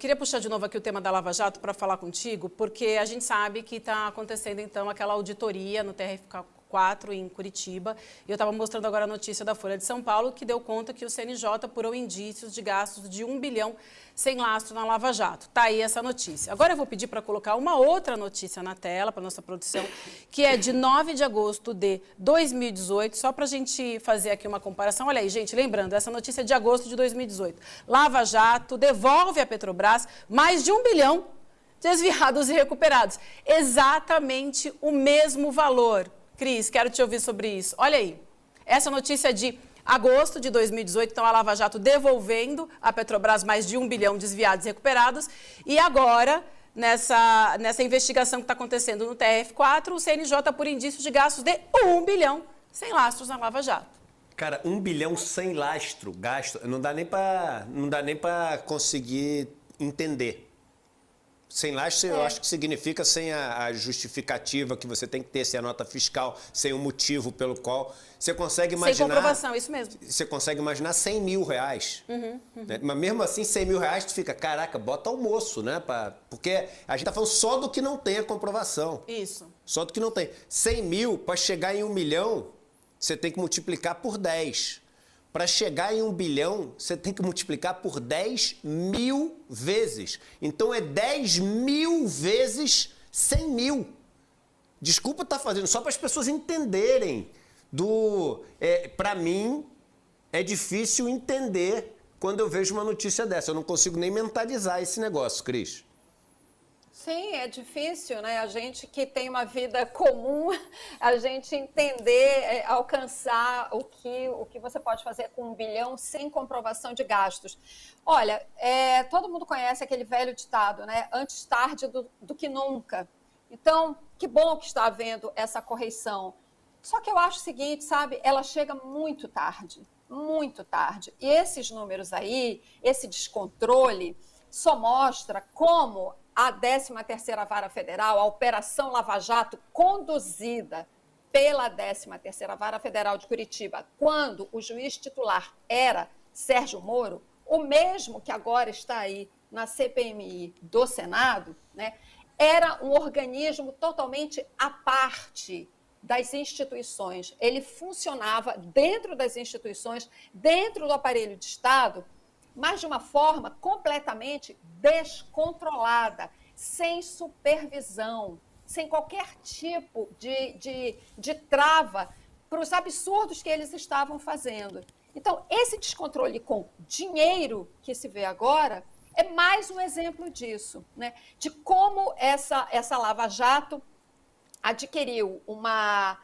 Queria puxar de novo aqui o tema da Lava Jato para falar contigo, porque a gente sabe que está acontecendo, então, aquela auditoria no TRF4 em Curitiba. E eu estava mostrando agora a notícia da Folha de São Paulo, que deu conta que o CNJ apurou indícios de gastos de 1 bilhão sem lastro na Lava Jato. Está aí essa notícia. Agora eu vou pedir para colocar uma outra notícia na tela, para nossa produção, que é de 9 de agosto de 2018, só para a gente fazer aqui uma comparação. Olha aí, gente, lembrando, essa notícia é de agosto de 2018. Lava Jato devolve à Petrobras mais de 1 bilhão desviados e recuperados. Exatamente o mesmo valor. Cris, quero te ouvir sobre isso. Olha aí, essa notícia é de agosto de 2018, então a Lava Jato devolvendo à Petrobras mais de 1 bilhão desviados e recuperados. E agora, nessa investigação que está acontecendo no TRF4, o CNJ por indícios de gastos de 1 bilhão sem lastros na Lava Jato. Cara, 1 bilhão sem lastro, gasto, não dá nem para conseguir entender. Sem lastro, eu acho que significa sem a justificativa que você tem que ter, sem a nota fiscal, sem o motivo pelo qual você consegue imaginar... Sem comprovação, isso mesmo. Você consegue imaginar 100 mil reais. Né? Mas mesmo assim, 100 mil reais, tu fica, caraca, bota almoço, né? Porque a gente tá falando só do que não tem a comprovação. Isso. Só do que não tem. 100 mil, para chegar em 1 milhão, você tem que multiplicar por 10. Para chegar em 1 bilhão, você tem que multiplicar por 10 mil vezes. Então é 10 mil vezes 100 mil. Desculpa estar fazendo, só para as pessoas entenderem. Para mim, é difícil entender quando eu vejo uma notícia dessa. Eu não consigo nem mentalizar esse negócio, Cris. Sim, é difícil, né? A gente que tem uma vida comum, a gente entender, alcançar o que você pode fazer com 1 bilhão sem comprovação de gastos. Olha, todo mundo conhece aquele velho ditado, né? Antes tarde do que nunca. Então, que bom que está havendo essa correção. Só que eu acho o seguinte, sabe? Ela chega muito tarde, muito tarde. E esses números aí, esse descontrole, só mostra como a 13ª Vara Federal, a Operação Lava Jato, conduzida pela 13ª Vara Federal de Curitiba, quando o juiz titular era Sérgio Moro, o mesmo que agora está aí na CPMI do Senado, né, era um organismo totalmente à parte das instituições. Ele funcionava dentro das instituições, dentro do aparelho de Estado, mas de uma forma completamente descontrolada, sem supervisão, sem qualquer tipo de trava para os absurdos que eles estavam fazendo. Então, esse descontrole com dinheiro que se vê agora é mais um exemplo disso, né? De como essa Lava Jato adquiriu uma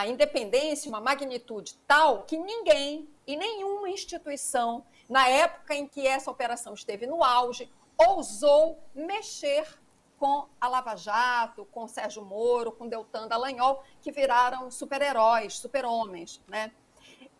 independência, uma magnitude tal que ninguém e nenhuma instituição, na época em que essa operação esteve no auge, ousou mexer com a Lava Jato, com Sérgio Moro, com Deltan Dallagnol, que viraram super-heróis, super-homens, né?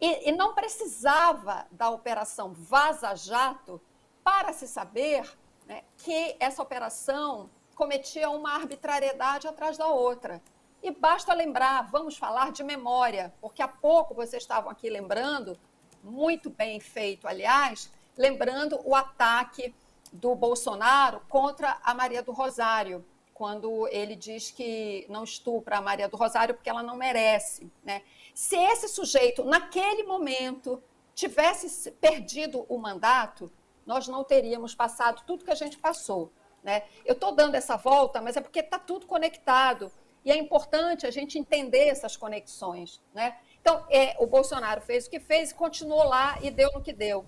E não precisava da Operação Vaza Jato para se saber, né, que essa operação cometia uma arbitrariedade atrás da outra. E basta lembrar, vamos falar de memória, porque há pouco vocês estavam aqui lembrando, muito bem feito, aliás, lembrando o ataque do Bolsonaro contra a Maria do Rosário, quando ele diz que não estupra a Maria do Rosário porque ela não merece, né? Se esse sujeito, naquele momento, tivesse perdido o mandato, nós não teríamos passado tudo que a gente passou, né? Eu estou dando essa volta, mas é porque está tudo conectado. E é importante a gente entender essas conexões, né? Então, o Bolsonaro fez o que fez e continuou lá e deu no que deu,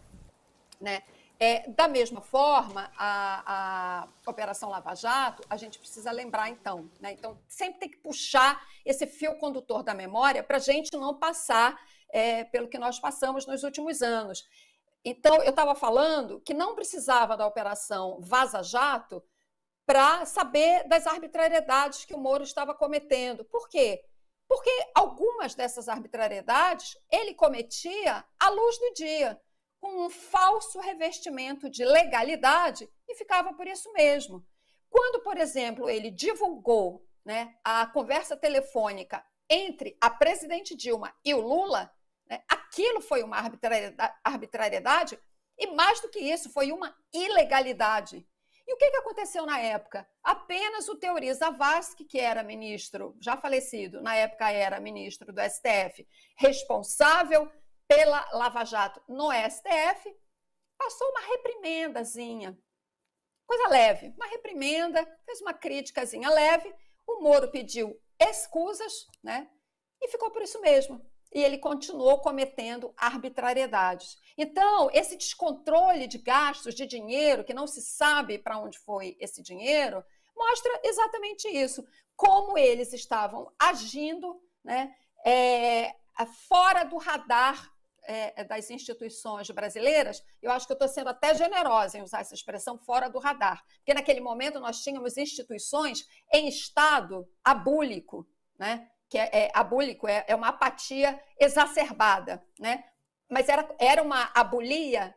né? Da mesma forma, a Operação Lava Jato, a gente precisa lembrar, então, né? Então, sempre tem que puxar esse fio condutor da memória para a gente não passar pelo que nós passamos nos últimos anos. Então, eu estava falando que não precisava da Operação Vaza Jato para saber das arbitrariedades que o Moro estava cometendo. Por quê? Porque algumas dessas arbitrariedades ele cometia à luz do dia, com um falso revestimento de legalidade e ficava por isso mesmo. Quando, por exemplo, ele divulgou, né, a conversa telefônica entre a presidente Dilma e o Lula, né, aquilo foi uma arbitrariedade e, mais do que isso, foi uma ilegalidade. que aconteceu na época? Apenas o Teori Zavascki, que era ministro, já falecido, na época era ministro do STF, responsável pela Lava Jato no STF, passou uma reprimendazinha, coisa leve, uma reprimenda, fez uma criticazinha leve, o Moro pediu escusas, né? E ficou por isso mesmo. E ele continuou cometendo arbitrariedades. Então, esse descontrole de gastos, de dinheiro, que não se sabe para onde foi esse dinheiro, mostra exatamente isso, como eles estavam agindo, né, fora do radar das instituições brasileiras. Eu acho que eu estou sendo até generosa em usar essa expressão, fora do radar, porque naquele momento nós tínhamos instituições em estado abúlico, né? Que abúlico, é uma apatia exacerbada, né? Mas era uma abulia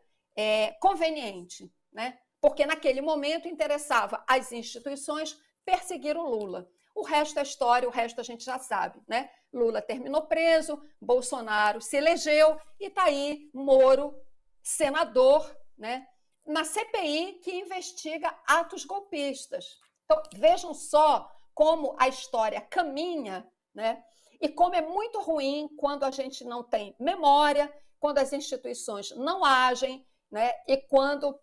conveniente, né? Porque naquele momento interessava às instituições perseguir o Lula. O resto é história, o resto a gente já sabe, né? Lula terminou preso, Bolsonaro se elegeu e está aí Moro, senador, né? Na CPI que investiga atos golpistas. Então, vejam só como a história caminha, né? E como é muito ruim quando a gente não tem memória, quando as instituições não agem, né? E quando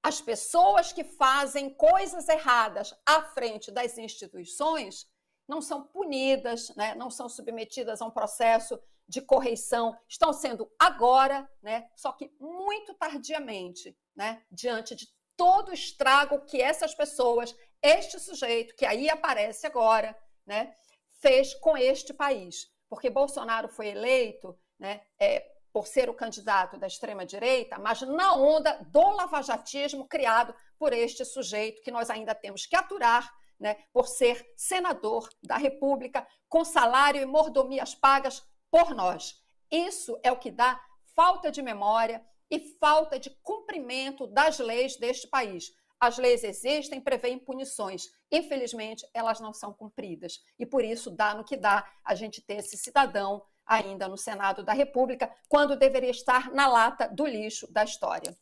as pessoas que fazem coisas erradas à frente das instituições não são punidas, né? Não são submetidas a um processo de correição, estão sendo agora, né? Só que muito tardiamente, né? Diante de todo o estrago que essas pessoas, este sujeito que aí aparece agora, né? Fez com este país, porque Bolsonaro foi eleito, né, por ser o candidato da extrema-direita, mas na onda do lavajatismo criado por este sujeito que nós ainda temos que aturar, né, por ser senador da República, com salário e mordomias pagas por nós. Isso é o que dá falta de memória e falta de cumprimento das leis deste país. As leis existem, prevêem punições. Infelizmente, elas não são cumpridas. E por isso dá no que dá a gente ter esse cidadão ainda no Senado da República, quando deveria estar na lata do lixo da história.